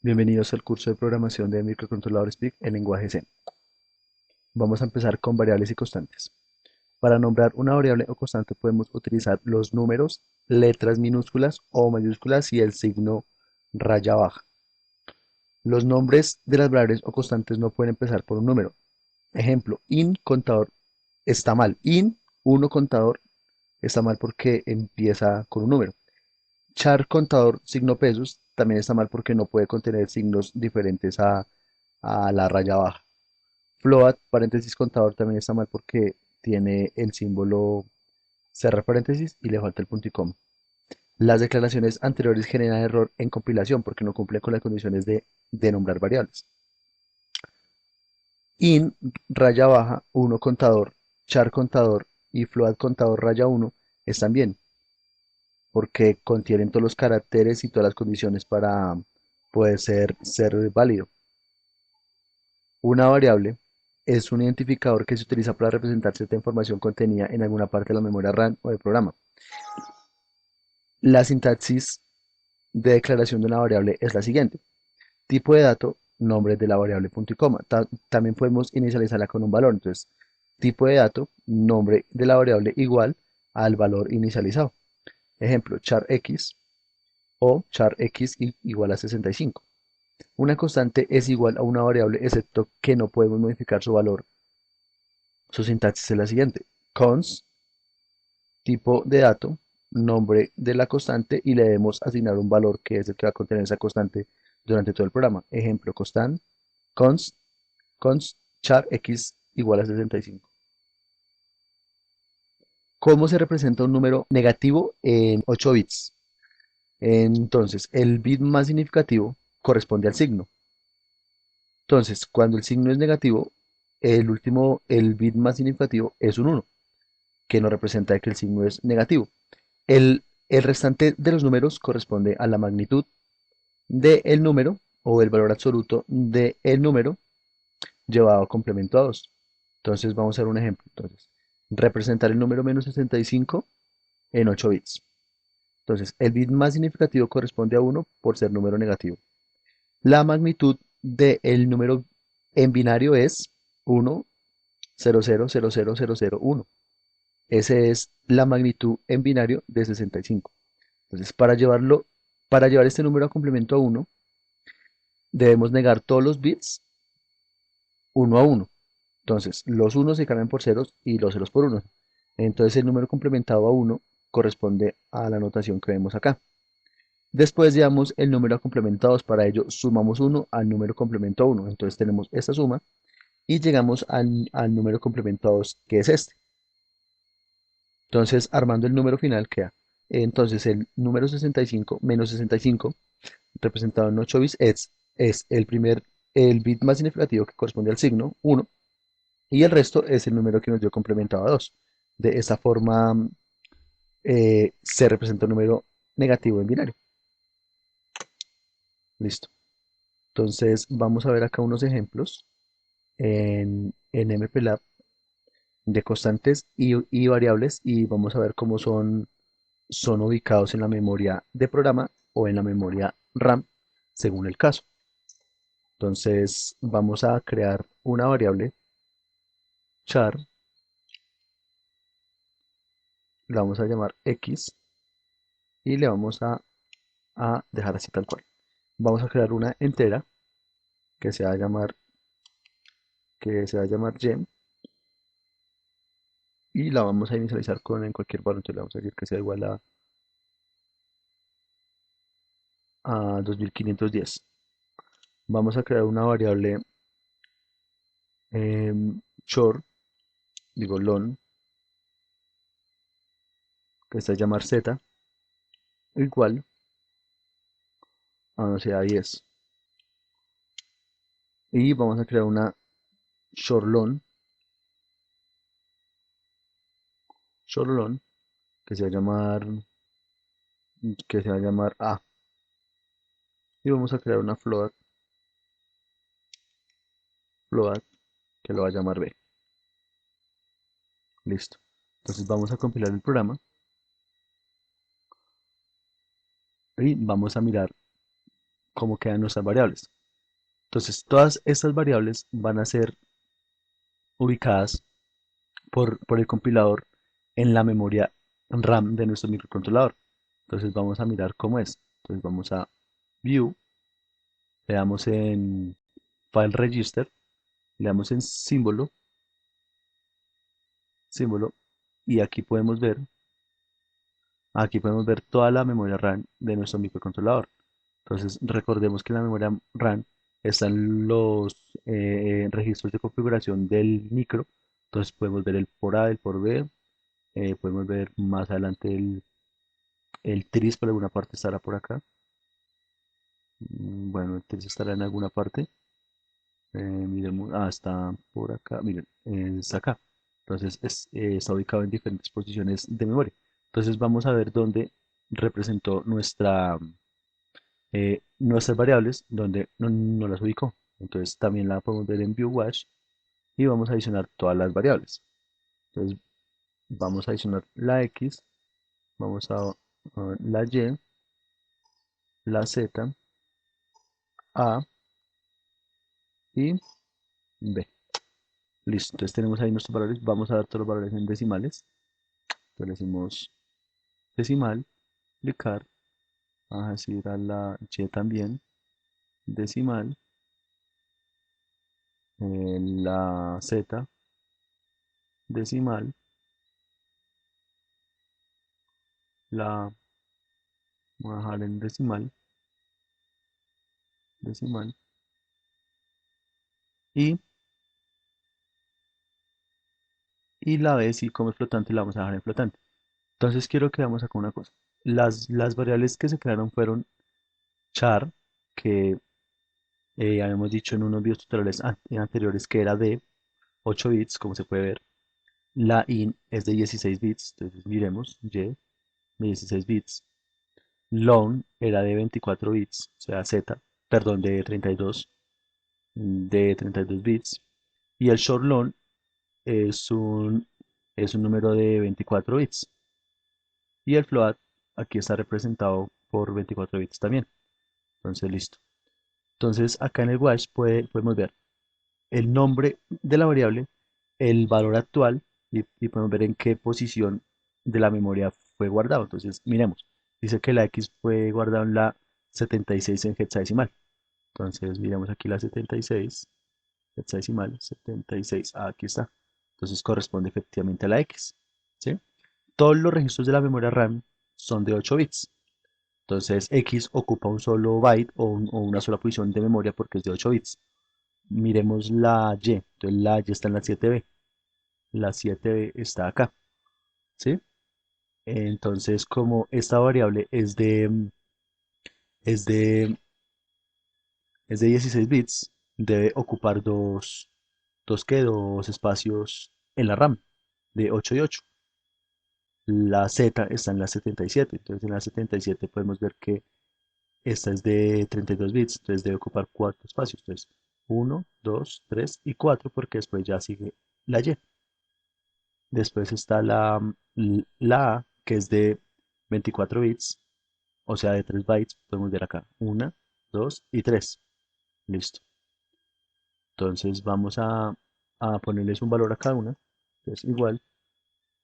Bienvenidos al curso de programación de microcontroladores PIC en lenguaje C. Vamos a empezar con variables y constantes. Para nombrar una variable o constante podemos utilizar los números, letras minúsculas o mayúsculas y el signo raya baja. Los nombres de las variables o constantes no pueden empezar por un número. Ejemplo, int contador está mal. Int 1 contador está mal porque empieza con un número. Char contador signo pesos también está mal porque no puede contener signos diferentes a la raya baja. Float, paréntesis contador, también está mal porque tiene el símbolo cerrar paréntesis y le falta el punto y coma. Las declaraciones anteriores generan error en compilación porque no cumplen con las condiciones de nombrar variables. In raya baja 1 contador, char contador y float contador raya 1 están bien porque contienen todos los caracteres y todas las condiciones para poder ser válido. Una variable es un identificador que se utiliza para representar cierta información contenida en alguna parte de la memoria RAM o del programa. La sintaxis de declaración de una variable es la siguiente. Tipo de dato, nombre de la variable, punto y coma. También podemos inicializarla con un valor. Entonces, tipo de dato, nombre de la variable igual al valor inicializado. Ejemplo, char x o char x igual a 65. Una constante es igual a una variable excepto que no podemos modificar su valor. Su sintaxis es la siguiente. Const, tipo de dato, nombre de la constante y le debemos asignar un valor que es el que va a contener esa constante durante todo el programa. Ejemplo, const, const char x igual a 65. ¿Cómo se representa un número negativo en 8 bits? Entonces, el bit más significativo corresponde al signo. Entonces, cuando el signo es negativo, el bit más significativo es un 1, que nos representa que el signo es negativo. El restante de los números corresponde a la magnitud del número o el valor absoluto del número llevado a complemento a 2. Entonces vamos a ver un ejemplo. Entonces, representar el número menos 65 en 8 bits. Entonces, el bit más significativo corresponde a 1 por ser número negativo. La magnitud del número en binario es 1, 0, 0, 0, 0, 0, 0, 1. Esa es la magnitud en binario de 65. Entonces, para llevar este número a complemento a 1, debemos negar todos los bits uno a uno. Entonces, los unos se cambian por ceros y los ceros por uno. Entonces, el número complementado a 1 corresponde a la notación que vemos acá. Después llevamos el número a complemento a 2. Para ello, sumamos 1 al número complemento a 1. Entonces, tenemos esta suma y llegamos al número complemento a 2, que es este. Entonces, armando el número final queda. Entonces, el número 65 menos 65 representado en 8 bits es el bit más significativo que corresponde al signo 1 y el resto es el número que nos dio complementado a 2. De esta forma se representa un número negativo en binario. Listo. Entonces vamos a ver acá unos ejemplos en MPLAB de constantes y variables y vamos a ver cómo son ubicados en la memoria de programa o en la memoria RAM según el caso. Entonces vamos a crear una variable char, la vamos a llamar x y le vamos a dejar así tal cual. Vamos a crear una entera que se va a llamar, gem y la vamos a inicializar con en cualquier valor. Entonces le vamos a decir que sea igual a 2510. Vamos a crear una variable short, digo lon, que se va a llamar z igual a no sé, a 10. Y vamos a crear una shortlon, shortlon que se va a llamar a. Y vamos a crear una float que lo va a llamar b. Listo. Entonces vamos a compilar el programa y vamos a mirar cómo quedan nuestras variables. Entonces, todas estas variables van a ser ubicadas por el compilador en la memoria RAM de nuestro microcontrolador. Entonces, vamos a mirar cómo es. Entonces, vamos a View, le damos en File Register, le damos en símbolo, y aquí podemos ver toda la memoria RAM de nuestro microcontrolador. Entonces, recordemos que en la memoria RAM están los registros de configuración del micro. Entonces, podemos ver el por A, el por B, podemos ver más adelante el tris, por alguna parte estará por acá. Bueno, el tris estará en alguna parte. Miremos, está por acá, miren, está acá. Entonces, está ubicado en diferentes posiciones de memoria. Entonces, vamos a ver dónde representó nuestras variables, donde no las ubicó. Entonces, también la podemos ver en ViewWatch y vamos a adicionar todas las variables. Entonces, vamos a adicionar la X, vamos a la Y, la Z, A y B. Listo, entonces tenemos ahí nuestros valores. Vamos a dar todos los valores en decimales. Entonces le decimos decimal, aplicar, vamos a decir a la Y también, decimal, la Z, decimal, la vamos a dejar en decimal, y, y la B, si como es flotante, la vamos a dejar en flotante. Entonces quiero que veamos acá una cosa. Las variables que se crearon fueron char, que habíamos dicho en unos videos tutoriales anteriores que era de 8 bits, como se puede ver. La in es de 16 bits, entonces miremos, y de 16 bits. Long era de 24 bits, o sea, z, perdón, de 32 bits. Y el short long es un número de 24 bits. Y el float aquí está representado por 24 bits también. Entonces, listo. Entonces, acá en el wash podemos ver el nombre de la variable, el valor actual y podemos ver en qué posición de la memoria fue guardado. Entonces, miremos. Dice que la X fue guardada en la 76 en hexadecimal. Entonces, miremos aquí la 76, hexadecimal, 76. Aquí está. Entonces, corresponde efectivamente a la X. ¿Sí? Todos los registros de la memoria RAM son de 8 bits. Entonces, X ocupa un solo byte o una sola posición de memoria porque es de 8 bits. Miremos la Y. Entonces, la Y está en la 7B. La 7B está acá. ¿Sí? Entonces, como esta variable es de, es de 16 bits, debe ocupar dos espacios en la RAM de 8 y 8. La Z está en la 77. Entonces, en la 77 podemos ver que esta es de 32 bits. Entonces, debe ocupar 4 espacios. Entonces, uno, 2, 3 y 4 porque después ya sigue la Y. Después está la A, que es de 24 bits, o sea, de 3 bytes. Podemos ver acá, 1, 2 y 3. Listo. Entonces vamos a ponerles un valor a cada una. Entonces igual,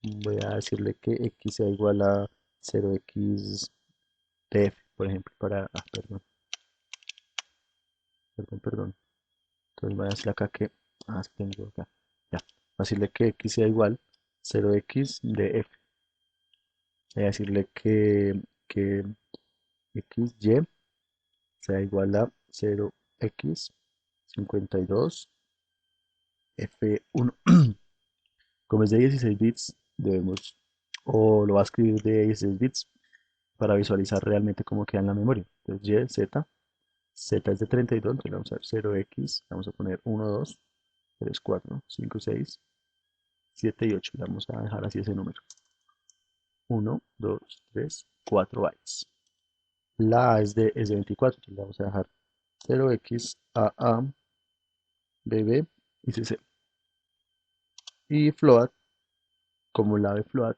voy a decirle que x sea igual a 0x df, por ejemplo, perdón, perdón. Entonces voy a decirle acá que, es que tengo acá, ya. Voy a decirle que x sea igual 0x df. Voy a decirle que xy sea igual a 0x 52 f1. Como es de 16 bits, o lo va a escribir de 16 bits para visualizar realmente cómo queda en la memoria. Entonces, z es de 32, entonces vamos a ver 0x, vamos a poner 1, 2, 3, 4, 5, 6, 7 y 8. Vamos a dejar así ese número. 1, 2, 3, 4 bytes. La A es de 24, entonces le vamos a dejar 0x, AA, BB y CC. Y float, como la de float,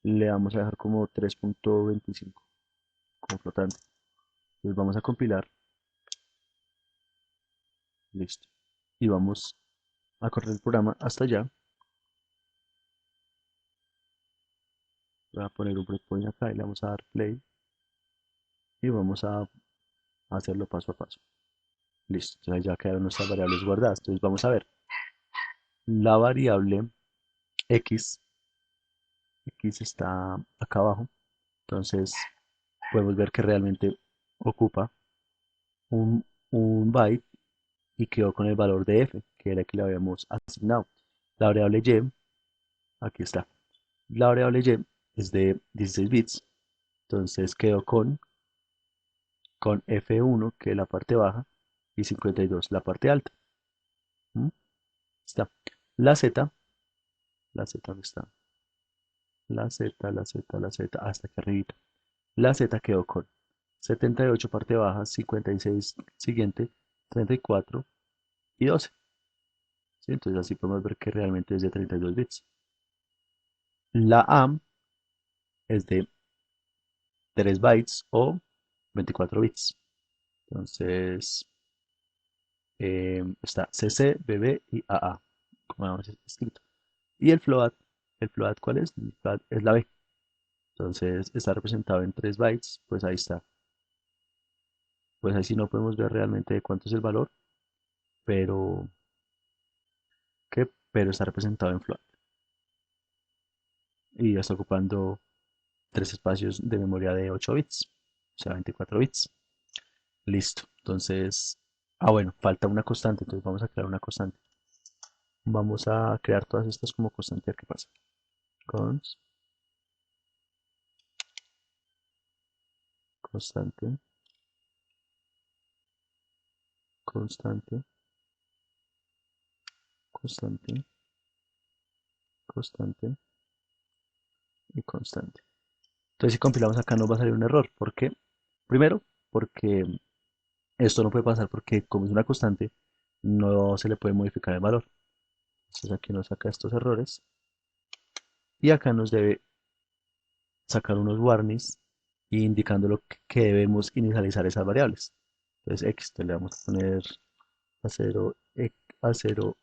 le vamos a dejar como 3.25 como flotante. Entonces vamos a compilar Listo. Y vamos a correr el programa hasta allá. Voy a poner un breakpoint acá y le vamos a dar play y vamos a hacerlo paso a paso. Listo, entonces ya quedaron nuestras variables guardadas. Entonces vamos a ver la variable x, x está acá abajo. Entonces podemos ver que realmente ocupa un byte y quedó con el valor de f, que era el que le habíamos asignado. La variable y, aquí está. La variable y es de 16 bits, entonces quedó con f1, que es la parte baja, y 52, la parte alta. ¿Mm? Está. La z, la z, ¿dónde está? La z, hasta aquí arriba. La z quedó con 78 parte baja, 56 siguiente, 34 y 12. ¿Sí? Entonces así podemos ver que realmente es de 32 bits. La A es de 3 bytes o 24 bits. Entonces está CC, BB y AA, como hemos escrito. Y el float ¿cuál es? El float es la B. Entonces está representado en 3 bytes, pues ahí está. Pues ahí sí no podemos ver realmente cuánto es el valor, pero, pero está representado en float. Y ya está ocupando 3 espacios de memoria de 8 bits, o sea, 24 bits. Listo. Entonces, bueno, falta una constante, entonces vamos a crear una constante. Vamos a crear todas estas como constante, a ver qué pasa. Const, constante, constante, constante, constante y constante. Entonces, si compilamos acá nos va a salir un error. ¿Por qué? Primero, porque esto no puede pasar porque como es una constante, no se le puede modificar el valor. Entonces aquí nos saca estos errores y acá nos debe sacar unos warnings indicando lo que debemos inicializar esas variables. Entonces x, entonces le vamos a poner a 0, a 0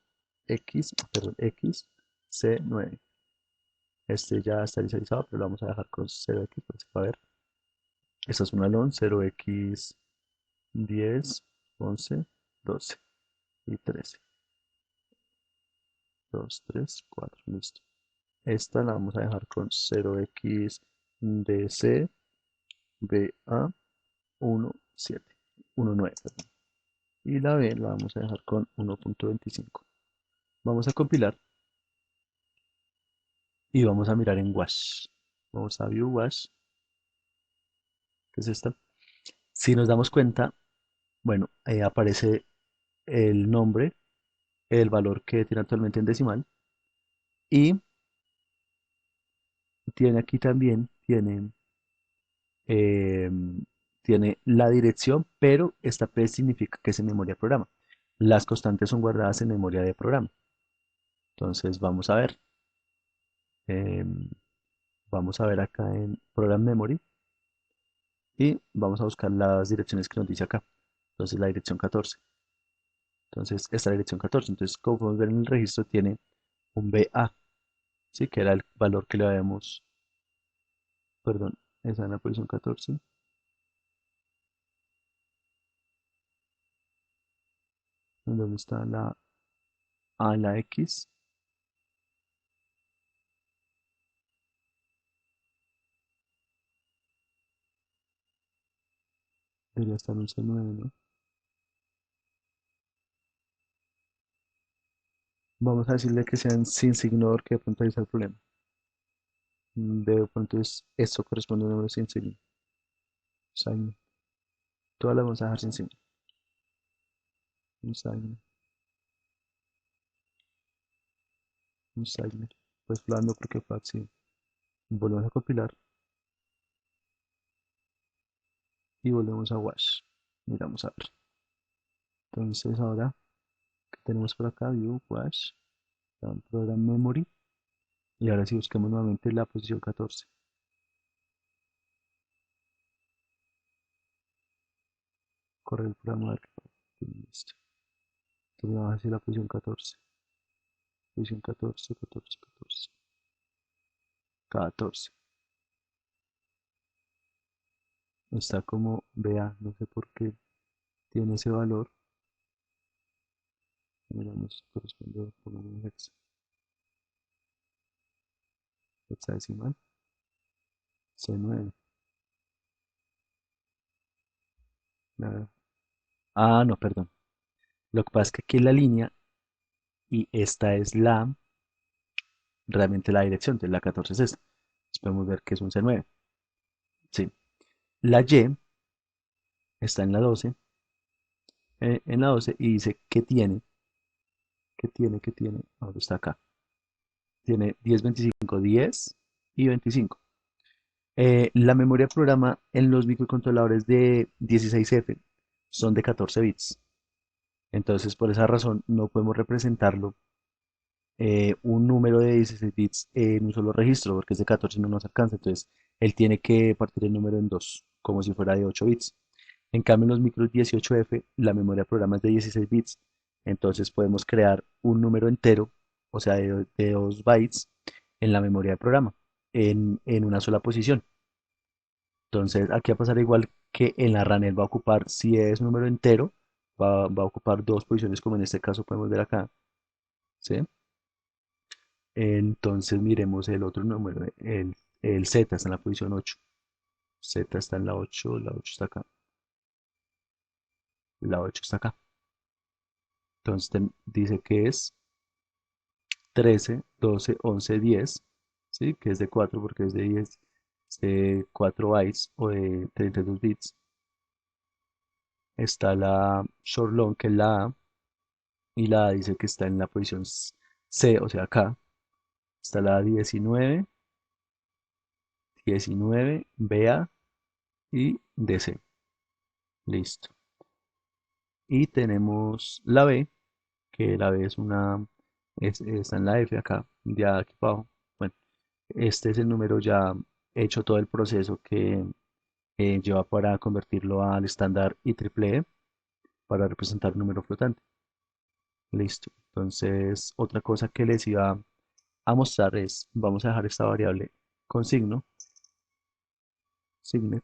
x, perdón, x c9. Este ya está inicializado, pero lo vamos a dejar con 0x, pues, a ver. Esta es una LON, 0x 10, 11, 12 y 13. 2, 3, 4, listo. Esta la vamos a dejar con 0x dc ba 1, 7, 1, 9, perdón. Y la b la vamos a dejar con 1.25. Vamos a compilar y vamos a mirar en wash. Vamos a view wash, que es esta. Si nos damos cuenta, bueno, aparece el nombre, el valor que tiene actualmente en decimal y tiene aquí también, eh, tiene la dirección, pero esta P significa que es en memoria de programa. Las constantes son guardadas en memoria de programa. Entonces eh, vamos a ver acá en Program Memory y vamos a buscar las direcciones que nos dice acá. Entonces la dirección 14. Entonces esta dirección 14. Entonces como podemos ver en el registro tiene un BA, ¿sí? Que era el valor que le habíamos, perdón, esa en la posición 14. ¿Dónde está la A, la X? Debería estar un C9, ¿no? Vamos a decirle que sean sin signo que de pronto ahí está el problema. De pronto esto corresponde a un número sin signo. Signo. Todas las vamos a dejar sin signo. Un signo. Un signo. Pues flando porque fue así. Volvemos a compilar y volvemos a wash. Miramos a ver. Entonces ahora, ¿qué tenemos por acá? View, wash, program memory. Y ahora sí busquemos nuevamente la posición 14. Corre el programa a ver qué pasa. Listo. Entonces vamos a decir la posición 14. Posición 14, 14, 14. 14. Está como, vea, no sé por qué tiene ese valor. Miramos, corresponde por un hexadecimal. C9. Nada. Ah, no, perdón. Lo que pasa es que aquí es la línea y esta es realmente la dirección, entonces la 14 es esta. Entonces podemos ver que es un C9. Sí. La Y está en la 12 y dice que tiene, ahora está acá. Tiene 10, 25, 10 y 25. La memoria de programa en los microcontroladores de 16F son de 14 bits. Entonces, por esa razón, no podemos representarlo un número de 16 bits en un solo registro, porque es de 14 y no nos alcanza. Entonces, él tiene que partir el número en dos, como si fuera de 8 bits. En cambio, en los micros 18F, la memoria de programa es de 16 bits. Entonces, podemos crear un número entero, o sea, de 2 bytes, en la memoria de programa, en una sola posición. Entonces, aquí va a pasar igual que en la RAM, él va a ocupar, si es número entero, va a ocupar dos posiciones, como en este caso podemos ver acá, ¿sí? Entonces, miremos el otro número, el Z está en la posición 8. Z está en la 8 está acá, la 8 está acá. Entonces, dice que es 13, 12, 11, 10, ¿sí? Que es de 4 porque es de 10, es de 4 bytes o de 32 bits. Está la short long, que es la A, y la A dice que está en la posición C, o sea, acá. Está la 19, 19, BA y DC. Listo. Y tenemos la B, que la B es está en la F acá, ya aquí abajo. Bueno, este es el número ya hecho todo el proceso que lleva para convertirlo al estándar IEEE para representar un número flotante. Listo. Entonces, otra cosa que les iba a mostrar es, vamos a dejar esta variable con signe, sin-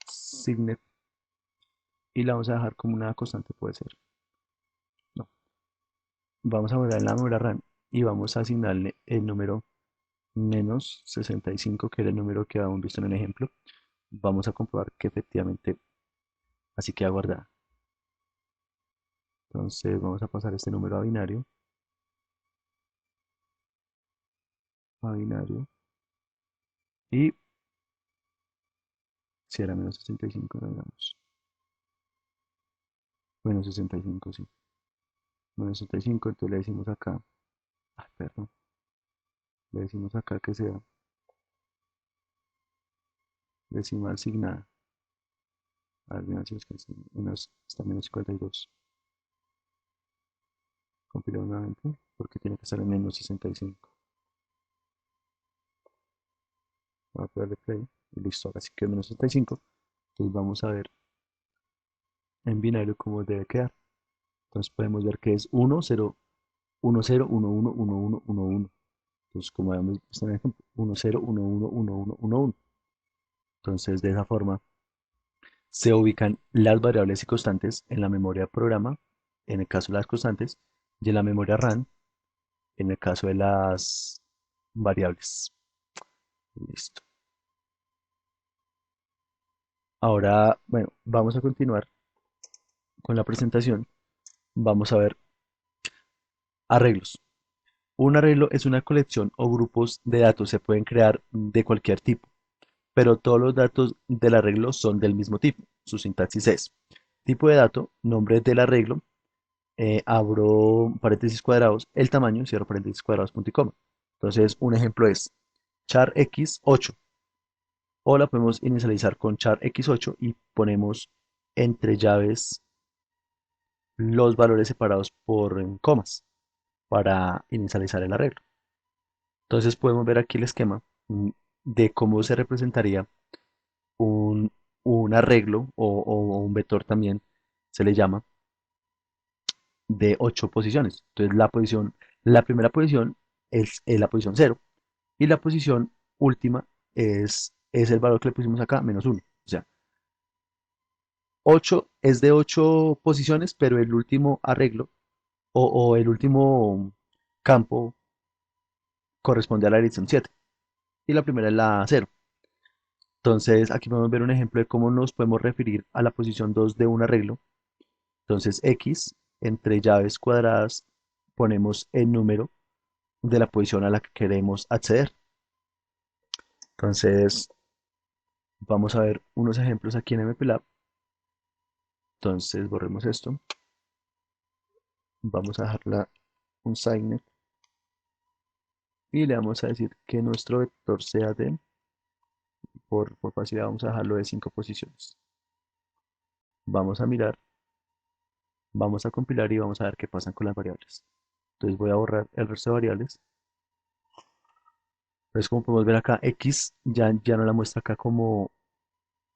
signet, y la vamos a dejar como una constante, puede ser. No. Vamos a guardar en la memoria RAM y vamos a asignarle el número menos 65, que era el número que habíamos visto en el ejemplo. Vamos a comprobar que efectivamente así queda guardada. Entonces vamos a pasar este número a binario, y si era menos 65, no digamos, menos 65, sí, menos 65, entonces le decimos acá, perdón, le decimos acá que sea decimal asignada. A ver, está menos 52. Compilo nuevamente porque tiene que estar en menos 65. Voy a darle play y listo, ahora sí que menos 65. Entonces vamos a ver en binario cómo debe quedar. Entonces podemos ver que es 1, 0, 1, 0, 1, 1, 1, 1, 1, 1. Entonces, como habíamos visto en el ejemplo, 1, 0, 1, 1, 1, 1, 1, 1. Entonces, de esa forma se ubican las variables y constantes en la memoria de programa, en el caso de las constantes, y en la memoria RAM, en el caso de las variables. Listo. Ahora, bueno, vamos a continuar con la presentación. Vamos a ver arreglos. Un arreglo es una colección o grupos de datos, se pueden crear de cualquier tipo, pero todos los datos del arreglo son del mismo tipo. Su sintaxis es tipo de dato, nombre del arreglo, abro paréntesis cuadrados, el tamaño, cierro paréntesis cuadrados, punto y coma. Entonces, un ejemplo es char x8, o la podemos inicializar con char x8 y ponemos entre llaves los valores separados por comas para inicializar el arreglo. Entonces podemos ver aquí el esquema de cómo se representaría un, un arreglo o un vector también se le llama de 8 posiciones. Entonces la primera posición es la posición cero y la posición última es el valor que le pusimos acá, -1. O sea, 8 es de 8 posiciones, pero el último arreglo o el último campo corresponde a la dirección 7 y la primera es la cero. Entonces aquí podemos ver un ejemplo de cómo nos podemos referir a la posición 2 de un arreglo. Entonces x entre llaves cuadradas ponemos el número de la posición a la que queremos acceder. Entonces vamos a ver unos ejemplos aquí en MPLAB. Entonces borremos esto. Vamos a dejarla un signet y le vamos a decir que nuestro vector sea de, por facilidad vamos a dejarlo de 5 posiciones. Vamos a mirar, vamos a compilar y vamos a ver qué pasa con las variables. Entonces voy a borrar el resto de variables. Entonces como podemos ver acá, x ya no la muestra acá como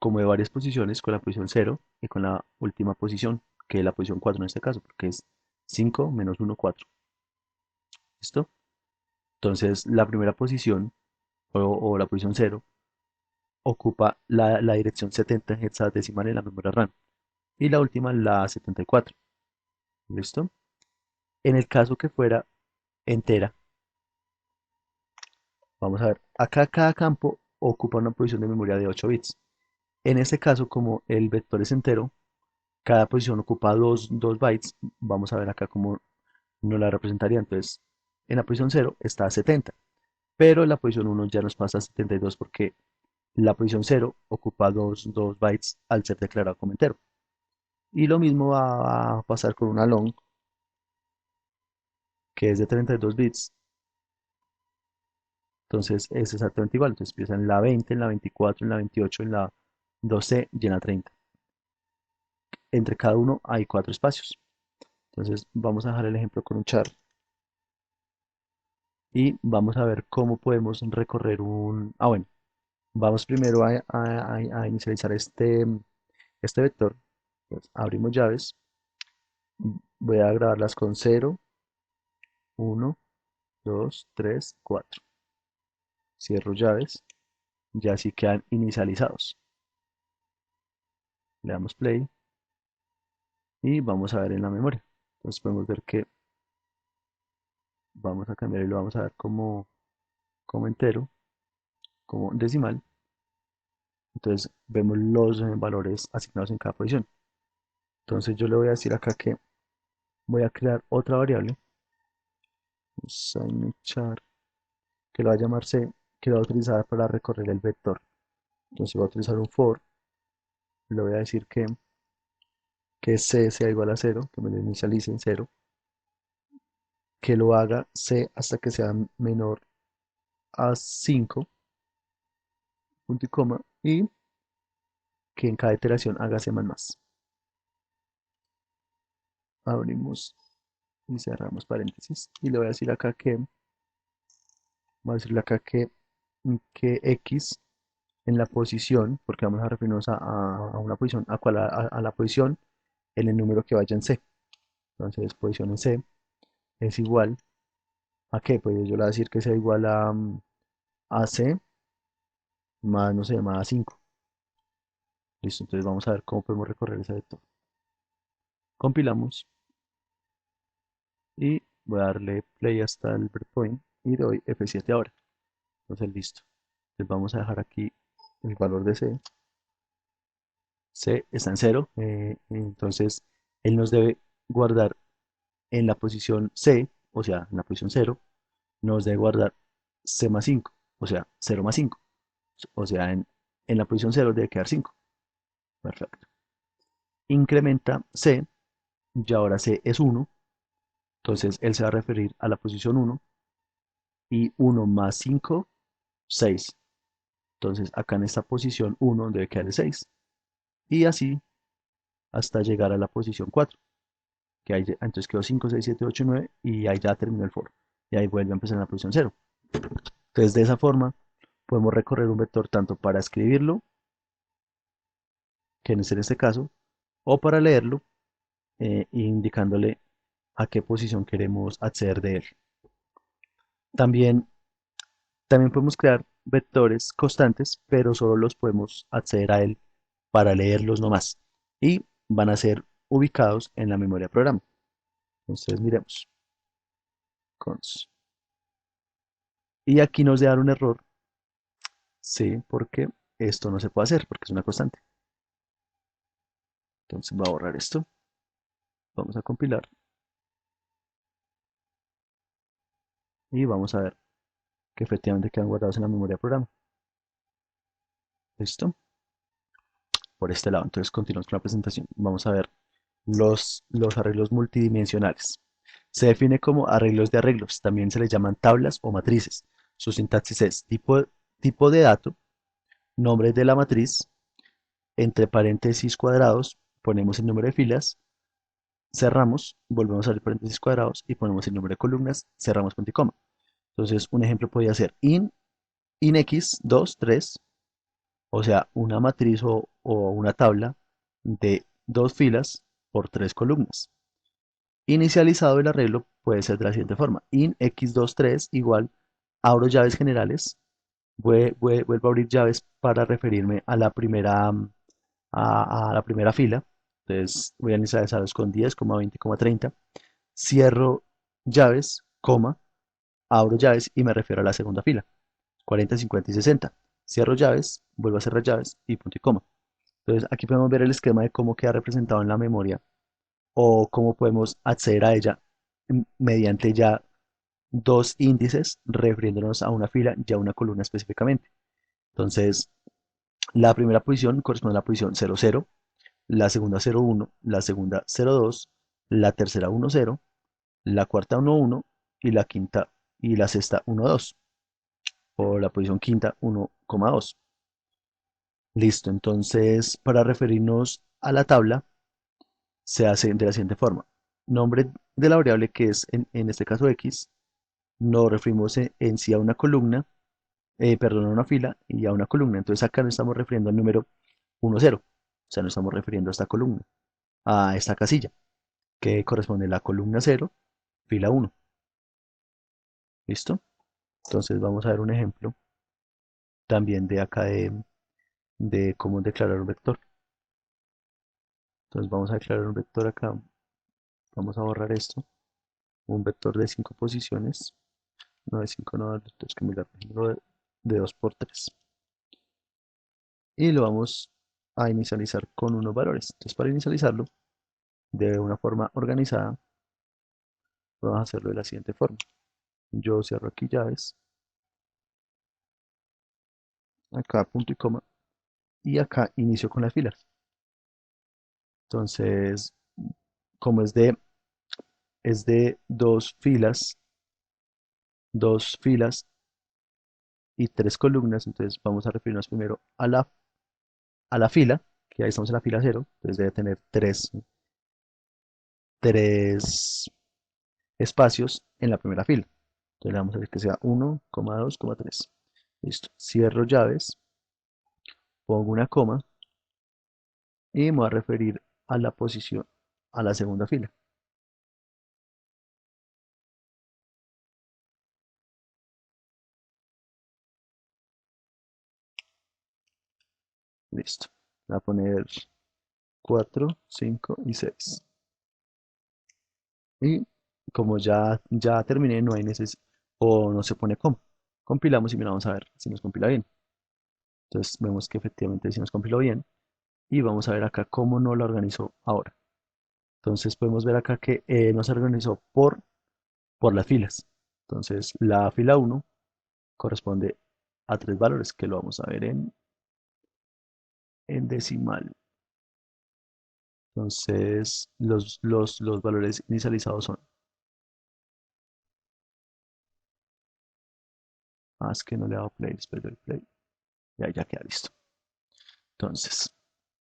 de varias posiciones, con la posición cero y con la última posición, que es la posición 4 en este caso, porque es 5 menos 1, 4. ¿Listo? Entonces la primera posición o la posición cero ocupa la dirección 70 en hexadecimal en la memoria RAM y la última la 74. ¿Listo? En el caso que fuera entera, vamos a ver, acá cada campo ocupa una posición de memoria de 8 bits. En este caso, como el vector es entero, cada posición ocupa 2 bytes. Vamos a ver acá cómo nos la representaría. Entonces, en la posición cero está 70, pero en la posición uno ya nos pasa a 72 porque la posición cero ocupa 2 bytes al ser declarado como entero. Y lo mismo va a pasar con una long, que es de 32 bits. Entonces es exactamente igual. Entonces empieza en la 20, en la 24, en la 28, en la 12 y en la 30. Entre cada uno hay 4 espacios. Entonces vamos a dejar el ejemplo con un char y vamos a ver cómo podemos recorrer un... Ah, bueno, vamos primero a inicializar este vector. Entonces, abrimos llaves, voy a grabarlas con 0, 1, 2, 3, 4. Cierro llaves, ya así quedan inicializados. Le damos play y vamos a ver en la memoria. Entonces podemos ver que vamos a cambiar y lo vamos a ver como entero, como decimal. Entonces vemos los valores asignados en cada posición. Entonces yo le voy a decir acá que voy a crear otra variable, char, que lo va a llamar c, que lo va a utilizar para recorrer el vector. Entonces voy a utilizar un for, le voy a decir que c sea igual a 0, que me lo inicialice en 0, que lo haga c hasta que sea menor a 5, punto y coma, y que en cada iteración haga c más más. Abrimos y cerramos paréntesis. Y le voy a decir acá voy a decirle acá que x en la posición, porque vamos a referirnos a una posición, a la posición en el número que vaya en C. Entonces, posición en C es igual a qué, pues yo le voy a decir que sea igual a C más, no sé, más 5. Listo, entonces vamos a ver cómo podemos recorrer ese vector. Compilamos y voy a darle play hasta el breakpoint y doy F7 ahora. Entonces, listo. Entonces vamos a dejar aquí el valor de C. C está en 0, entonces él nos debe guardar en la posición C, o sea, en la posición 0, nos debe guardar C más 5, o sea, 0 más 5, o sea, en la posición 0 debe quedar 5. Perfecto. Incrementa C, y ahora C es 1, entonces él se va a referir a la posición 1 y 1 más 5, 6. Entonces acá en esta posición 1 debe quedar el 6 y así hasta llegar a la posición 4. Que ahí, entonces quedó 5, 6, 7, 8, 9 y ahí ya terminó el for. Y ahí vuelve a empezar en la posición 0. Entonces, de esa forma, podemos recorrer un vector tanto para escribirlo, que es en este caso, o para leerlo, indicándole a qué posición queremos acceder de él. También, también podemos crear vectores constantes, pero solo los podemos acceder a él para leerlos nomás. Y van a ser ubicados en la memoria programa. Entonces, miremos. Cons. Y aquí nos debe dar un error, sí, porque esto no se puede hacer, porque es una constante. Entonces, voy a borrar esto. Vamos a compilar y vamos a ver que efectivamente quedan guardados en la memoria programa. ¿Listo? Por este lado. Entonces continuamos con la presentación. Vamos a ver los arreglos multidimensionales. Se define como arreglos de arreglos. También se les llaman tablas o matrices. Su sintaxis es tipo de dato, nombre de la matriz, entre paréntesis cuadrados ponemos el número de filas, cerramos, volvemos a abrir paréntesis cuadrados y ponemos el número de columnas, cerramos punto y coma. Entonces un ejemplo podría ser in x 2 3, o sea, una matriz o una tabla de dos filas por tres columnas. Inicializado el arreglo puede ser de la siguiente forma: in x23 igual, abro llaves generales, vuelvo a abrir llaves para referirme a a la primera fila. Entonces voy a inicializarlos con 10, 20, 30. Cierro llaves, coma, abro llaves y me refiero a la segunda fila. 40, 50 y 60. Cierro llaves, vuelvo a cerrar llaves y punto y coma. Entonces aquí podemos ver el esquema de cómo queda representado en la memoria o cómo podemos acceder a ella mediante ya dos índices refiriéndonos a una fila y a una columna específicamente. Entonces, la primera posición corresponde a la posición 0, 0, la segunda 0, 1, la segunda 0, 2, la tercera 1, 0, la cuarta 1, 1 y la quinta y la sexta 1, 2, o la posición quinta 1,2. Listo, entonces para referirnos a la tabla se hace de la siguiente forma. Nombre de la variable que es en este caso x, nos referimos en sí a una columna, perdón, a una fila y a una columna. Entonces acá nos estamos refiriendo al número 1, 0. O sea, nos estamos refiriendo a esta columna, a esta casilla, que corresponde a la columna 0, fila 1. ¿Listo? Entonces vamos a ver un ejemplo también de acá de cómo declarar un vector. Entonces vamos a declarar un vector acá. Vamos a borrar esto. Un vector de 5 posiciones. No de 5, no, tenemos que mirar de 2 por 3. Y lo vamos a inicializar con unos valores. Entonces para inicializarlo de una forma organizada, vamos a hacerlo de la siguiente forma. Yo cierro aquí llaves, acá punto y coma, y acá inicio con las filas. Entonces, como es de dos filas y tres columnas, entonces vamos a referirnos primero a la fila, que ahí estamos en la fila cero, entonces debe tener tres espacios en la primera fila. Entonces le vamos a decir que sea 1,2,3. Listo. Cierro llaves, pongo una coma y me voy a referir a la posición, a la segunda fila. Listo. Voy a poner 4, 5 y 6. Y como ya terminé, no hay necesidad, o no se pone coma. Compilamos y miramos a ver si nos compila bien. Entonces vemos que efectivamente sí nos compiló bien. Y vamos a ver acá cómo no lo organizó ahora. Entonces podemos ver acá que no se organizó por las filas. Entonces la fila 1 corresponde a tres valores que lo vamos a ver en decimal. Entonces los valores inicializados son, es que no le he dado play, después del play, ya queda listo. Entonces,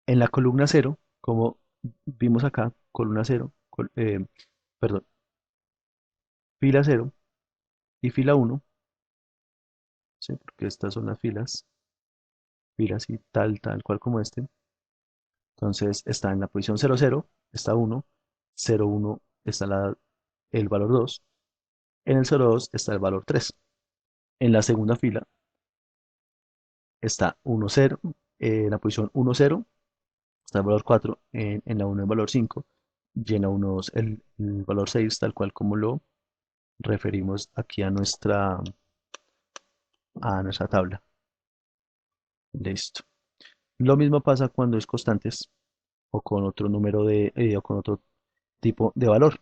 en la columna cero, como vimos acá, columna cero, perdón, fila cero y fila uno, ¿sí? Porque estas son las filas y tal cual como este. Entonces está en la posición 00, está 1, 01 está el valor 2, en el 02 está el valor 3. En la segunda fila está 1, 0, en la posición 1, 0 está el valor 4, en la 1 el valor 5, y en la 1, 2 el valor 6, tal cual como lo referimos aquí a nuestra tabla. Listo. Lo mismo pasa cuando es constantes o con otro número o con otro tipo de valor.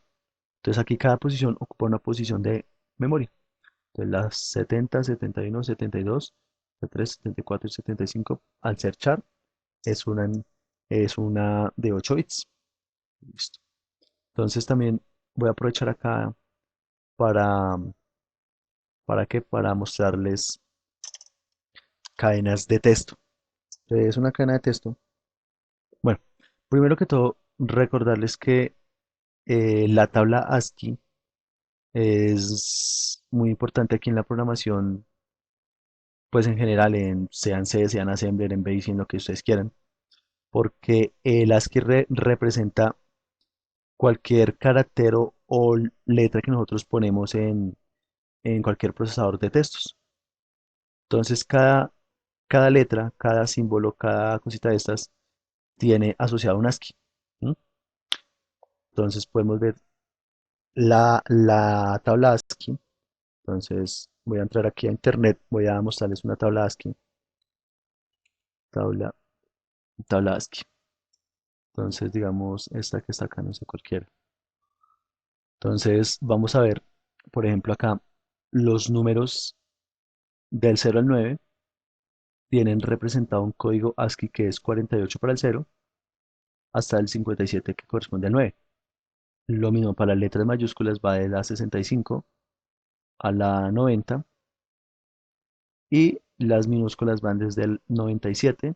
Entonces aquí cada posición ocupa una posición de memoria. Entonces las 70, 71, 72, 73, 74 y 75 al ser char es una de 8 bits. Listo. Entonces también voy a aprovechar acá para, para mostrarles cadenas de texto. Entonces una cadena de texto. Bueno, primero que todo, recordarles que la tabla ASCII es muy importante aquí en la programación, pues en general, sean C, sean Assembler, en Basic, en lo que ustedes quieran, porque el ASCII representa cualquier carácter o letra que nosotros ponemos en cualquier procesador de textos. Entonces, cada letra, cada símbolo, cada cosita de estas tiene asociado un ASCII. ¿M? Entonces, podemos ver la tabla ASCII. Entonces, voy a entrar aquí a internet, voy a mostrarles una tabla ASCII. Tabla, tabla ASCII. Entonces, digamos, esta que está acá, no sé, cualquiera. Entonces, vamos a ver, por ejemplo, acá, los números del 0 al 9 tienen representado un código ASCII que es 48 para el 0 hasta el 57 que corresponde al 9. Lo mismo para las letras mayúsculas, va de la 65 a la 90 y las minúsculas van desde el 97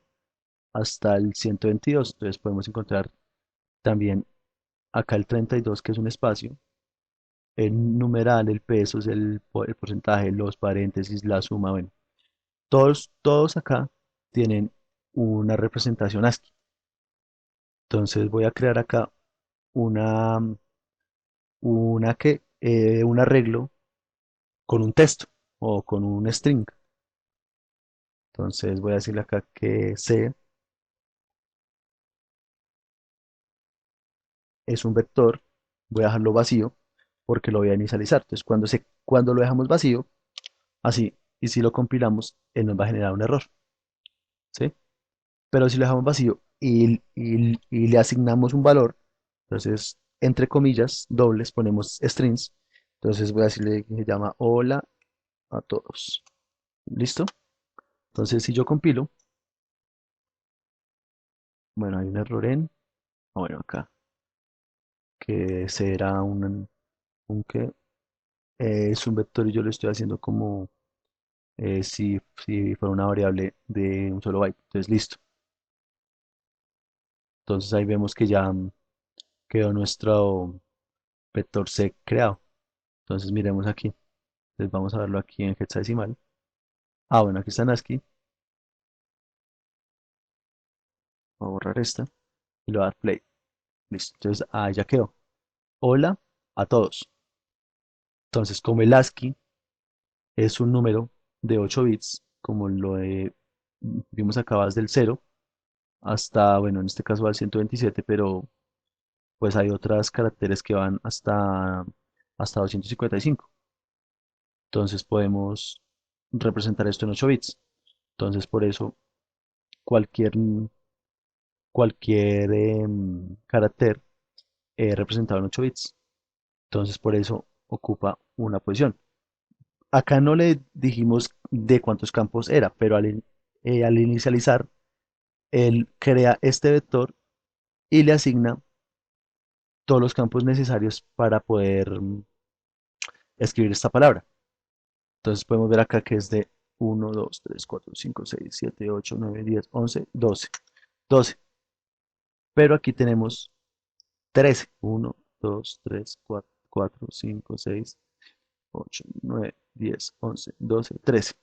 hasta el 122. Entonces podemos encontrar también acá el 32 que es un espacio, el numeral, el peso es el porcentaje, los paréntesis, la suma, bueno, todos acá tienen una representación ASCII. Entonces voy a crear acá una, un arreglo con un texto o con un string. Entonces voy a decirle acá que C es un vector, voy a dejarlo vacío porque lo voy a inicializar. Entonces cuando lo dejamos vacío, así, y si lo compilamos, él nos va a generar un error, ¿sí? Pero si lo dejamos vacío y le asignamos un valor, entonces, entre comillas, dobles, ponemos strings. Entonces voy a decirle que se llama hola a todos. ¿Listo? Entonces, si yo compilo, bueno, hay un error bueno, acá, que será un que es un vector y yo lo estoy haciendo como si fuera una variable de un solo byte. Entonces, listo. Entonces ahí vemos que ya quedó nuestro vector C creado. Entonces miremos aquí. Entonces vamos a verlo aquí en hexadecimal. Bueno, aquí está en ASCII. Voy a borrar esta y le voy a dar play. Listo. Entonces ya quedó. Hola a todos. Entonces, como el ASCII es un número de 8 bits, como vimos acá, desde el 0 hasta, bueno, en este caso va al 127, pero pues hay otras caracteres que van hasta 255. Entonces podemos representar esto en 8 bits. Entonces por eso cualquier, cualquier carácter representado en 8 bits. Entonces por eso ocupa una posición. Acá no le dijimos de cuántos campos era, pero al inicializar, él crea este vector y le asigna todos los campos necesarios para poder escribir esta palabra. Entonces podemos ver acá que es de 1, 2, 3, 4, 5, 6, 7, 8, 9, 10, 11, 12. 12. Pero aquí tenemos 13. 1, 2, 3, 4, 4, 5, 6, 8, 9, 10, 11, 12, 13.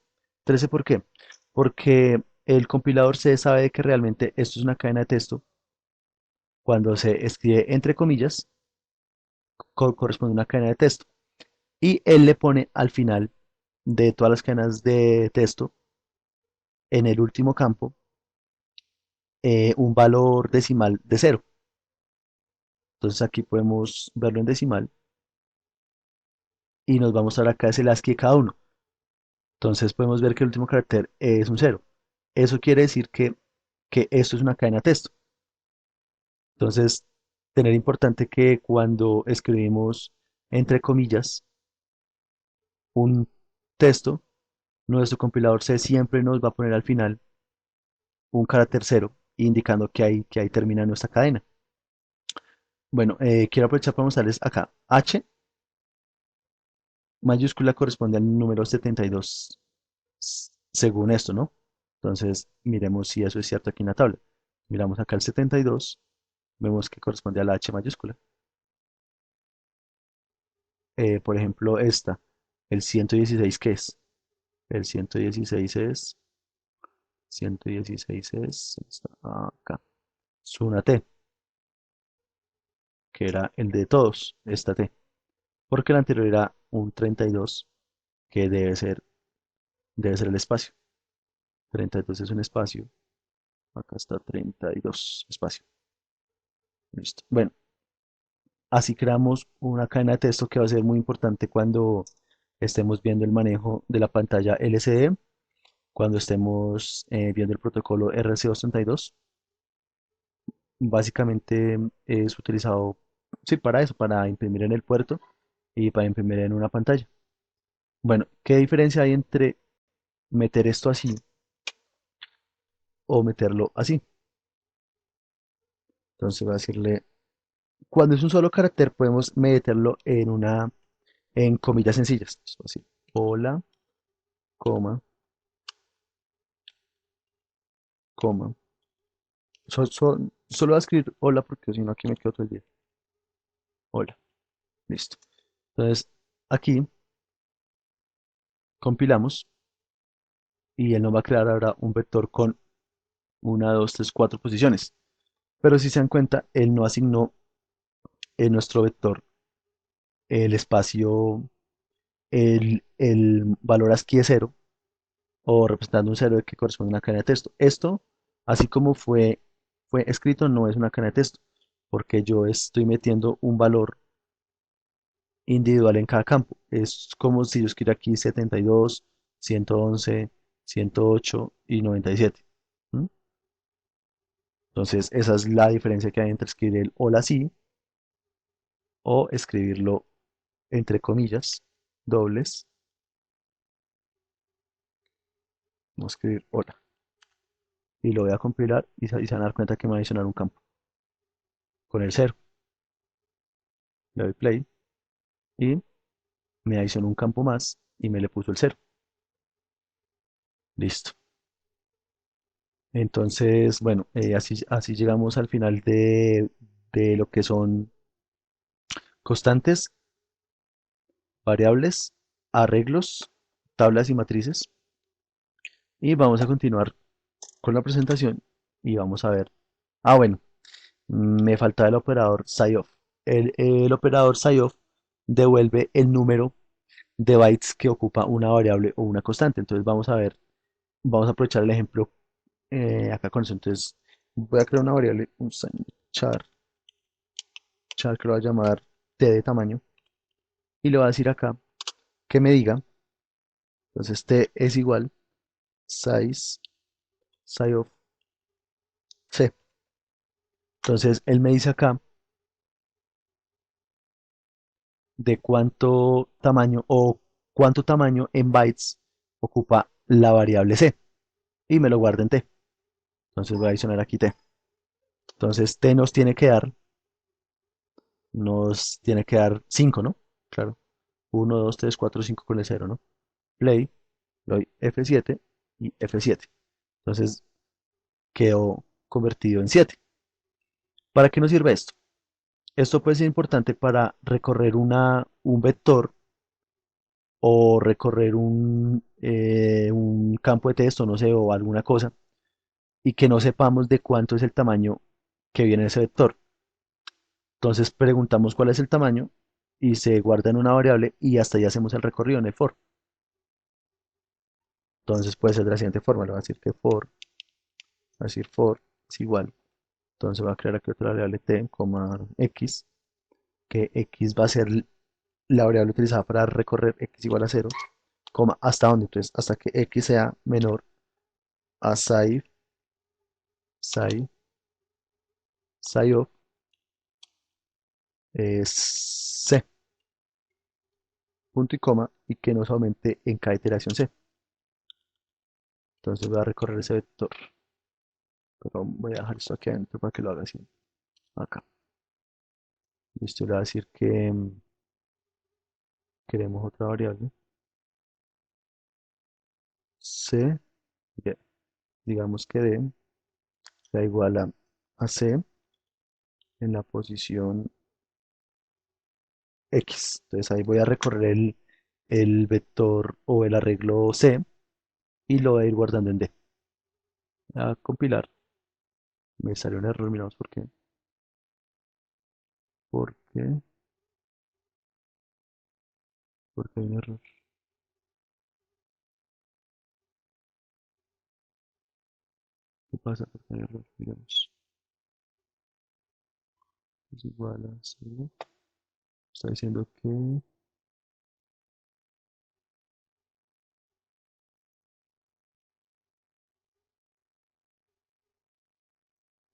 13, ¿por qué? Porque el compilador C sabe que realmente esto es una cadena de texto. Cuando se escribe entre comillas, corresponde a una cadena de texto. Y él le pone al final de todas las cadenas de texto, en el último campo, un valor decimal de cero. Entonces aquí podemos verlo en decimal y nos vamos a dar acá es el ASCII de cada uno. Entonces podemos ver que el último carácter es un cero. Eso quiere decir que esto es una cadena de texto. Entonces, tener importante que cuando escribimos entre comillas un texto, nuestro compilador C siempre nos va a poner al final un carácter cero, indicando que ahí termina nuestra cadena. Bueno, quiero aprovechar para mostrarles acá. H mayúscula corresponde al número 72, según esto, ¿no? Entonces, miremos si eso es cierto aquí en la tabla. Miramos acá el 72, vemos que corresponde a la H mayúscula. Por ejemplo, esta, el 116, ¿qué es? El 116 es, está acá, es una T, que era el de todos, esta T, porque el anterior era un 32, que debe ser el espacio. 32 es un espacio, acá está 32, espacio. Listo. Bueno, así creamos una cadena de texto que va a ser muy importante cuando estemos viendo el manejo de la pantalla LCD, cuando estemos viendo el protocolo RC232. Básicamente es utilizado, sí, para eso, para imprimir en el puerto y para imprimir en una pantalla. Bueno, ¿qué diferencia hay entre meter esto así o meterlo así? Entonces voy a decirle, cuando es un solo carácter podemos meterlo en comillas sencillas. Entonces, voy a decir, hola, coma, coma. Solo voy a escribir hola porque si no aquí me quedo todo el día. Hola, listo. Entonces aquí compilamos y él nos va a crear ahora un vector con una, 2, 3, 4 posiciones. Pero si se dan cuenta, él no asignó en nuestro vector el espacio, el valor ASCII de cero o representando un cero que corresponde a una cadena de texto. Esto, así como fue escrito, no es una cadena de texto, porque yo estoy metiendo un valor individual en cada campo. Es como si yo escribiera aquí 72, 111, 108 y 97. ¿Mm? Entonces, esa es la diferencia que hay entre escribir el hola sí o escribirlo entre comillas dobles. Vamos a escribir hola y lo voy a compilar y se van a dar cuenta que me va a adicionar un campo con el cero. Le doy play y me adicionó un campo más y me le puso el cero. Listo. Entonces, bueno, así llegamos al final de lo que son constantes, variables, arreglos, tablas y matrices. Y vamos a continuar con la presentación y vamos a ver. Ah, bueno, me faltaba el operador SIOF. El operador SIOF devuelve el número de bytes que ocupa una variable o una constante. Entonces vamos a ver, vamos a aprovechar el ejemplo acá con eso. Entonces voy a crear una variable, un char, char que lo voy a llamar t de tamaño y le voy a decir acá que me diga, entonces t es igual size, size of c. Entonces él me dice acá de cuánto tamaño o cuánto tamaño en bytes ocupa la variable c y me lo guarda en t. Entonces voy a adicionar aquí t. Entonces t nos tiene que dar 5, ¿no? Claro. 1, 2, 3, 4, 5 con el cero, ¿no? Play, le doy F7 y F7. Entonces quedó convertido en 7. ¿Para qué nos sirve esto? Esto puede ser importante para recorrer un vector o recorrer un campo de texto, no sé, o alguna cosa, y que no sepamos de cuánto es el tamaño que viene ese vector. Entonces preguntamos cuál es el tamaño y se guarda en una variable y hasta ahí hacemos el recorrido en el for. Entonces puede ser de la siguiente forma, le voy a decir que for, va a decir for es igual. Entonces voy a crear aquí otra variable t, x, que x va a ser la variable utilizada para recorrer x igual a 0, hasta dónde, entonces hasta que x sea menor a psi of c, punto y coma, y que nos aumente en cada iteración c. Entonces voy a recorrer ese vector, pero voy a dejar esto aquí adentro para que lo haga así, acá. Listo, le voy a decir que queremos otra variable, c, ya, digamos que d sea igual a c en la posición x. Entonces ahí voy a recorrer el vector o el arreglo c y lo voy a ir guardando en d. A compilar, me salió un error, miramos por qué. ¿Por qué? ¿Por qué hay un error? ¿Qué pasa? ¿Por qué hay error? Digamos, es igual a 0. Está diciendo que...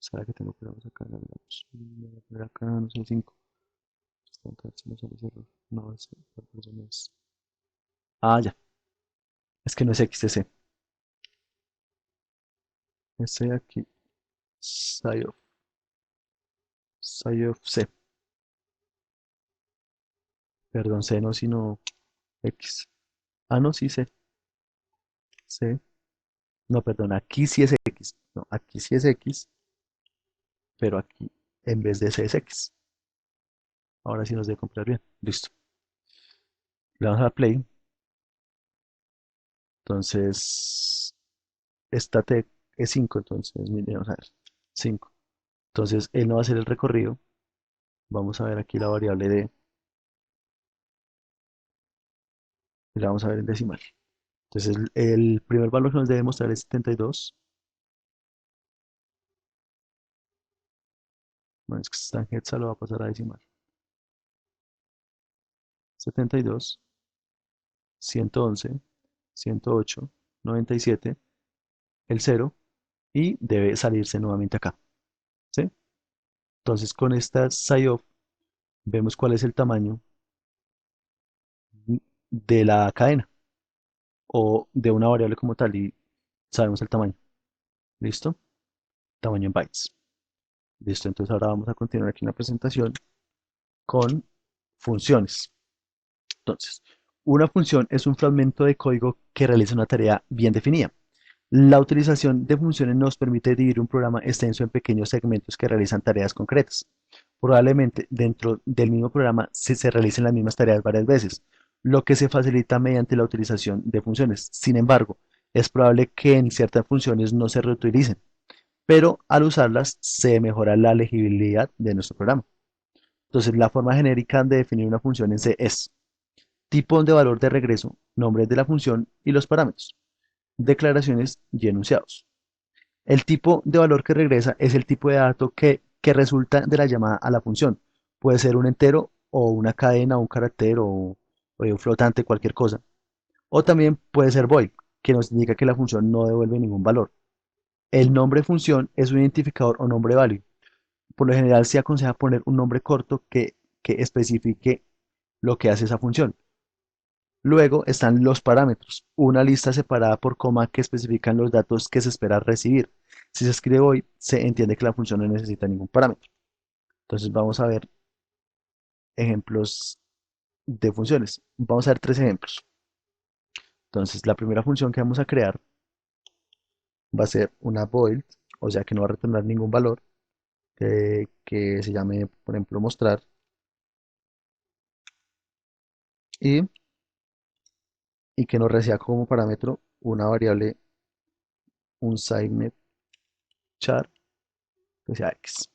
¿Será que tengo problemas acá? Digamos, voy a poner acá, no sé, 5. Entonces no sale ese error. No, eso no es. Ah, ya. Es que no es x, es c. Es c aquí. Psi of, psi of c. Perdón, c no, sino x. Ah, no, sí, c. C. No, perdón, aquí sí es x. No, aquí sí es x, pero aquí en vez de c es x. Ahora sí nos debe compilar bien. Listo. Le vamos a dar play. Entonces, esta t es 5. Entonces, mire, vamos a ver. 5. Entonces, él no va a hacer el recorrido. Vamos a ver aquí la variable d. Y la vamos a ver en decimal. Entonces, el primer valor que nos debe mostrar es 72. Bueno, es que está en hexa, lo va a pasar a decimal. 72, 111, 108, 97, el 0 y debe salirse nuevamente acá. ¿Sí? Entonces, con esta SciOf vemos cuál es el tamaño de la cadena o de una variable como tal y sabemos el tamaño. ¿Listo? Tamaño en bytes. Listo, entonces ahora vamos a continuar aquí en la presentación con funciones. Entonces, una función es un fragmento de código que realiza una tarea bien definida. La utilización de funciones nos permite dividir un programa extenso en pequeños segmentos que realizan tareas concretas. Probablemente dentro del mismo programa se realicen las mismas tareas varias veces, lo que se facilita mediante la utilización de funciones. Sin embargo, es probable que en ciertas funciones no se reutilicen, pero al usarlas se mejora la legibilidad de nuestro programa. Entonces, la forma genérica de definir una función en C es tipo de valor de regreso, nombre de la función y los parámetros, declaraciones y enunciados. El tipo de valor que regresa es el tipo de dato que resulta de la llamada a la función. Puede ser un entero o una cadena, un carácter o un flotante, cualquier cosa. O también puede ser void, que nos indica que la función no devuelve ningún valor. El nombre función es un identificador o nombre válido. Por lo general se aconseja poner un nombre corto que especifique lo que hace esa función. Luego están los parámetros, una lista separada por coma que especifican los datos que se espera recibir. Si se escribe void, se entiende que la función no necesita ningún parámetro. Entonces vamos a ver ejemplos de funciones. Vamos a ver tres ejemplos. Entonces la primera función que vamos a crear va a ser una void, o sea que no va a retornar ningún valor, que se llame, por ejemplo, mostrar. Y y que nos reciba como parámetro una variable, un signed char que sea x.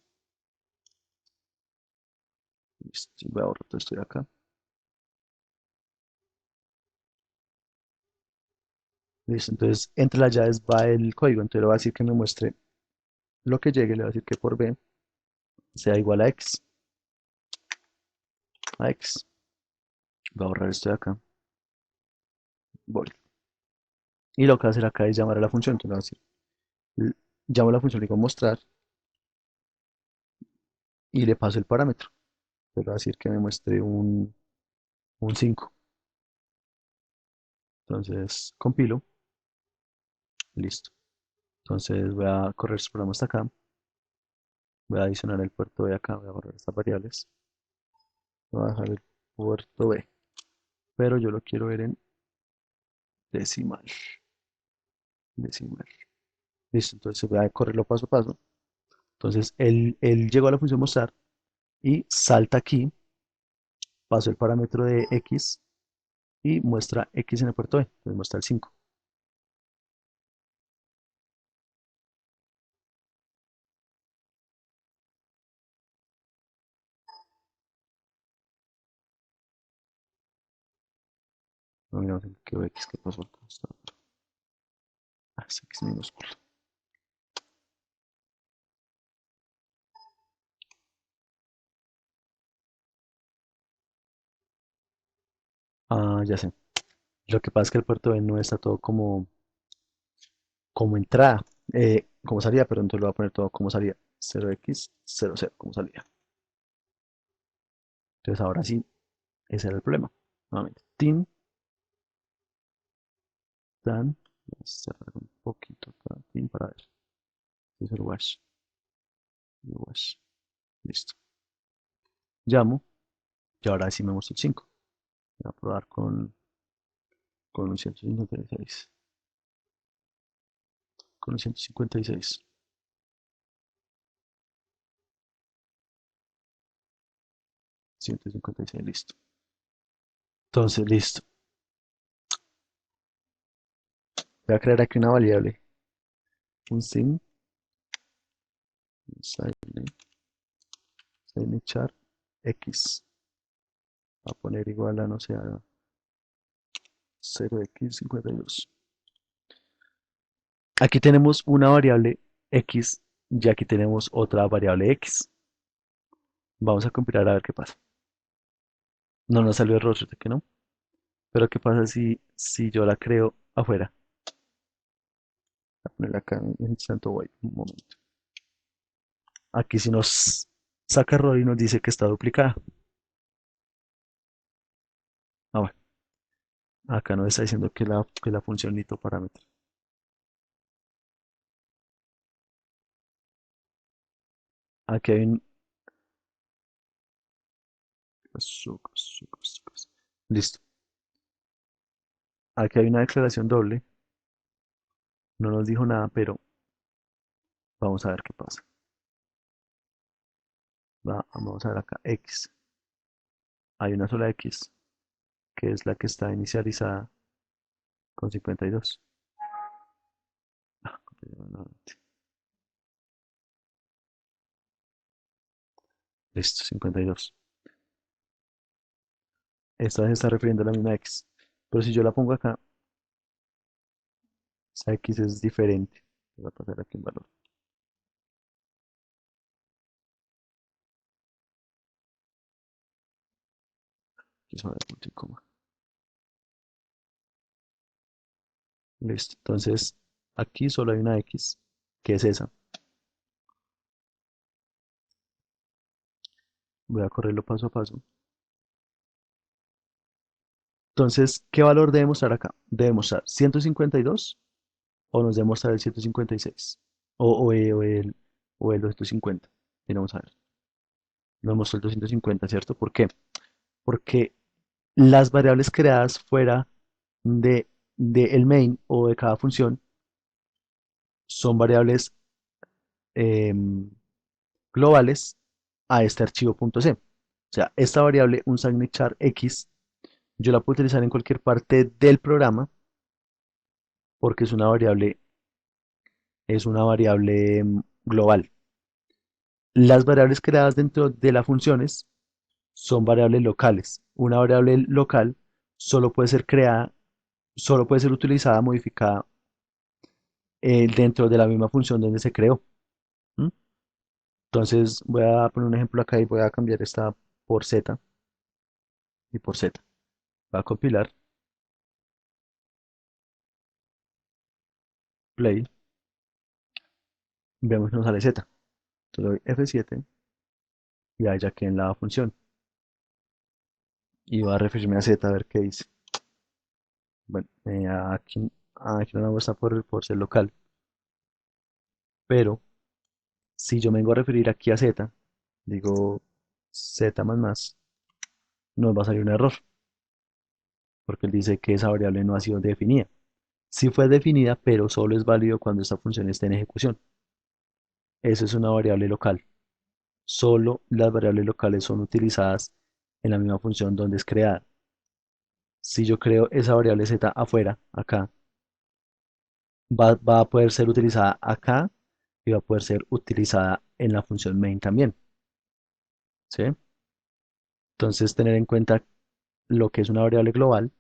Listo, voy a borrar todo esto de acá. Listo, entonces entre las llaves va el código, entonces le voy a decir que me muestre lo que llegue, le voy a decir que por b sea igual a x. Voy a borrar esto de acá, voy. Y lo que voy a hacer acá es llamar a la función, entonces le voy a decir, llamo a la función, le digo mostrar y le paso el parámetro. Le voy a decir que me muestre un 5. Entonces compilo, listo. Entonces voy a correr su programa hasta acá, voy a adicionar el puerto B acá, voy a borrar estas variables, voy a bajar el puerto B, pero yo lo quiero ver en decimal, decimal. Listo, entonces voy a correrlo paso a paso. Entonces él llegó a la función mostrar y salta aquí, paso el parámetro de x y muestra x en el puerto B, entonces muestra el 5. No, mira, qué x, qué pasó acá. Es x minúsculo. Ah, ya sé. Lo que pasa es que el puerto B no está todo como entrada, como salida, pero entonces lo voy a poner todo como salida. 0x00 como salida. Entonces ahora sí, ese era el problema. Nuevamente, tin, tan, voy a cerrar un poquito acá, tin para ver. Es el wash, el wash. Listo. Llamo y ahora sí me muestra el 5. Voy a probar con un 156. Con un 156. 156, listo. Entonces, listo. Voy a crear aquí una variable. Un sim, char x. Va a poner igual a, no sé, a 0x52. Aquí tenemos una variable x y aquí tenemos otra variable x. Vamos a compilar a ver qué pasa. No nos salió error, ¿cierto que no? Pero ¿qué pasa si yo la creo afuera? Voy a poner acá en santo voy, un momento. Aquí si nos saca error y nos dice que está duplicada. Ah, bueno, acá nos está diciendo que la función necesita parámetro. Aquí hay un... Listo. Aquí hay una declaración doble. No nos dijo nada, pero vamos a ver qué pasa. Vamos a ver acá, X. Hay una sola X, que es la que está inicializada con 52. Ah, listo, 52. Esta vez se está refiriendo a la misma X. Pero si yo la pongo acá, esa X es diferente. Voy a pasar aquí el valor. Aquí son el punto y coma. Listo. Entonces, aquí solo hay una X, que es esa. Voy a correrlo paso a paso. Entonces, ¿qué valor debe mostrar acá? Debe mostrar 152 o nos debe mostrar el 156 o el 250. Y vamos a ver. Nos mostró el 250, ¿cierto? ¿Por qué? Porque las variables creadas fuera de, el main o de cada función son variables em, globales a este archivo .c. O sea, esta variable, un char x, Yo la puedo utilizar en cualquier parte del programa porque es una variable global. Las variables creadas dentro de las funciones son variables locales. Una variable local solo puede ser creada, solo puede ser utilizada, modificada dentro de la misma función donde se creó. ¿M? Entonces voy a poner un ejemplo acá y voy a cambiar esta por z y por z. Voy a compilar, play, vemos que nos sale z. Entonces doy F7 y ahí ya quedé en la función. Y voy a referirme a z a ver qué dice. Bueno, aquí no me gusta por ser local. Pero si yo me vengo a referir aquí a z, digo z más más, nos va a salir un error. Porque él dice que esa variable no ha sido definida. Sí fue definida, pero solo es válido cuando esta función esté en ejecución. Eso es una variable local. Solo las variables locales son utilizadas en la misma función donde es creada. Si yo creo esa variable z afuera, acá, va a poder ser utilizada acá y va a poder ser utilizada en la función main también. ¿Sí? Entonces, tener en cuenta lo que es una variable global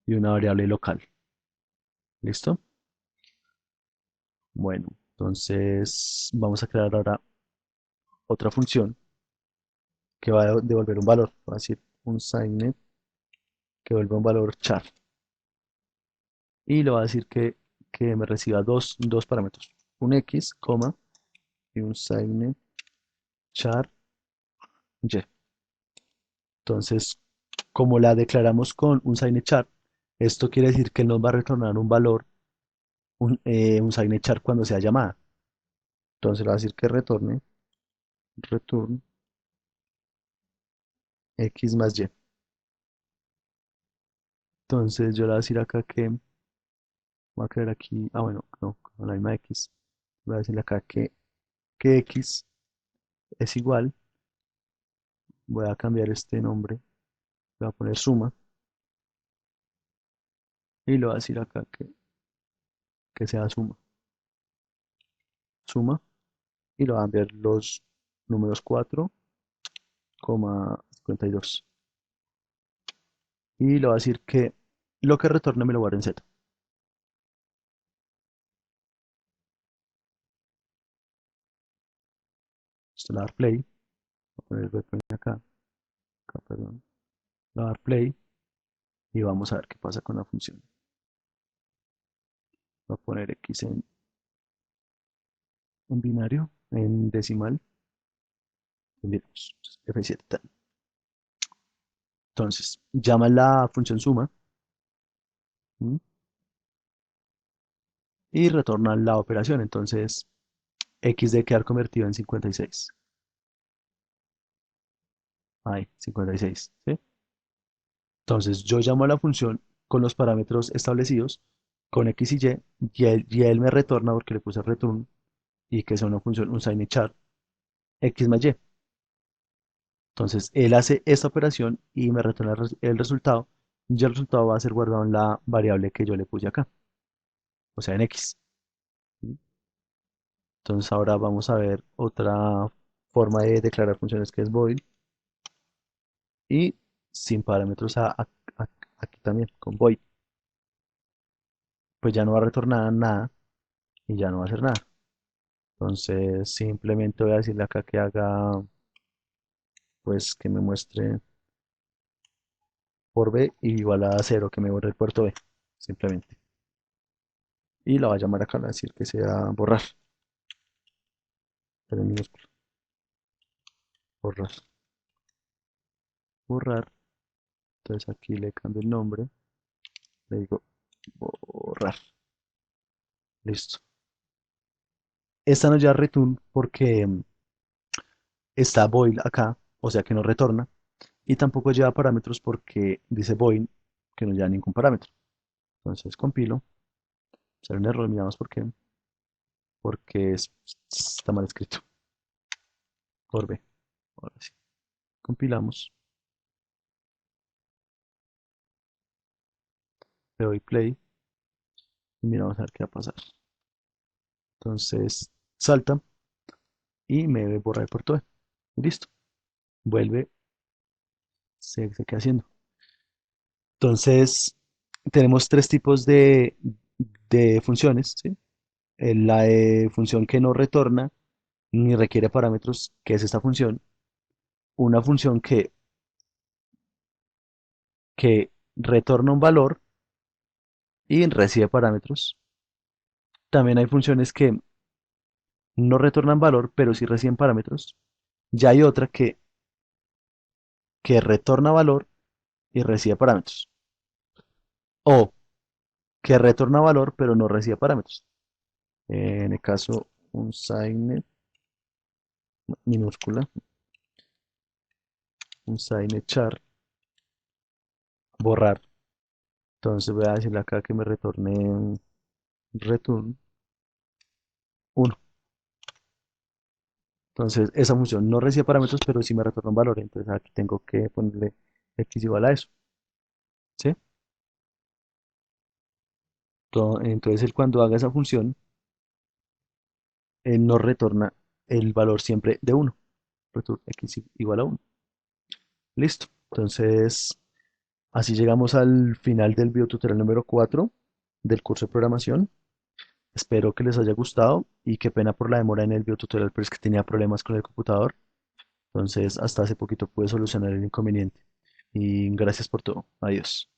y una variable local. ¿Listo? Bueno, entonces vamos a crear ahora otra función que va a devolver un valor. Va a decir un signed que vuelva un valor char. Y le va a decir que me reciba dos parámetros. Un x, coma, y un signed char y. Entonces, como la declaramos con un signed char, esto quiere decir que nos va a retornar un valor, un signed char cuando sea llamada. Entonces le va a decir que return x más y. Entonces yo le voy a decir acá que, voy a crear aquí, bueno, no, con la misma x. Voy a decirle acá que x es igual, voy a cambiar este nombre, voy a poner suma, y le voy a decir acá que sea suma, y le voy a cambiar los números 4,52. Y le voy a decir que lo que retorne me lo guarde en z. Esto le voy a dar play, voy a poner el breakpoint acá, perdón. Le voy a dar play y vamos a ver qué pasa con la función. Voy a poner x en binario, en decimal, y miramos, F7 tal. Entonces, llama la función suma, ¿m? Y retorna la operación. Entonces, x debe quedar convertido en 56. Ahí, 56, ¿sí? Entonces, yo llamo a la función con los parámetros establecidos, con x y él me retorna porque le puse return y que es una función, un signed char, x más y. Entonces, él hace esta operación y me retorna el resultado, y el resultado va a ser guardado en la variable que yo le puse acá, o sea, en x. Entonces, ahora vamos a ver otra forma de declarar funciones que es void y sin parámetros aquí también, con void. Pues ya no va a retornar nada y ya no va a hacer nada. Entonces, simplemente voy a decirle acá que haga, pues que me muestre por b igual a 0, que me borre el puerto b, simplemente. Y la va a llamar acá, le va a decir que sea borrar, pero en minúscula, borrar, borrar. Entonces aquí le cambio el nombre, le digo borrar, listo. Esta no ya return porque está void acá, o sea que no retorna, y tampoco lleva parámetros porque dice void que no lleva ningún parámetro. Entonces compilo, sale un error, miramos por qué, porque está mal escrito, por B. Ahora sí, compilamos le doy play y miramos a ver qué va a pasar. Entonces salta y me borra por todo. Y listo. Vuelve, se queda haciendo. Entonces tenemos tres tipos de funciones, ¿sí? La función que no retorna ni requiere parámetros, que es esta función. Una función que retorna un valor y recibe parámetros. También hay funciones que no retornan valor, pero sí reciben parámetros. Ya hay otra que retorna valor y recibe parámetros. O que retorna valor, pero no recibe parámetros. En el caso, un signet minúscula, un signet char, borrar. Entonces voy a decirle acá que me retorne un return 1. Entonces esa función no recibe parámetros, pero sí me retorna un valor. Entonces aquí tengo que ponerle x igual a eso. ¿Sí? Entonces él cuando haga esa función, él nos retorna el valor siempre de 1. Return x igual a 1. Listo. Entonces así llegamos al final del videotutorial número 4 del curso de programación. Espero que les haya gustado y qué pena por la demora en el videotutorial, pero es que tenía problemas con el computador. Entonces hasta hace poquito pude solucionar el inconveniente. Y gracias por todo. Adiós.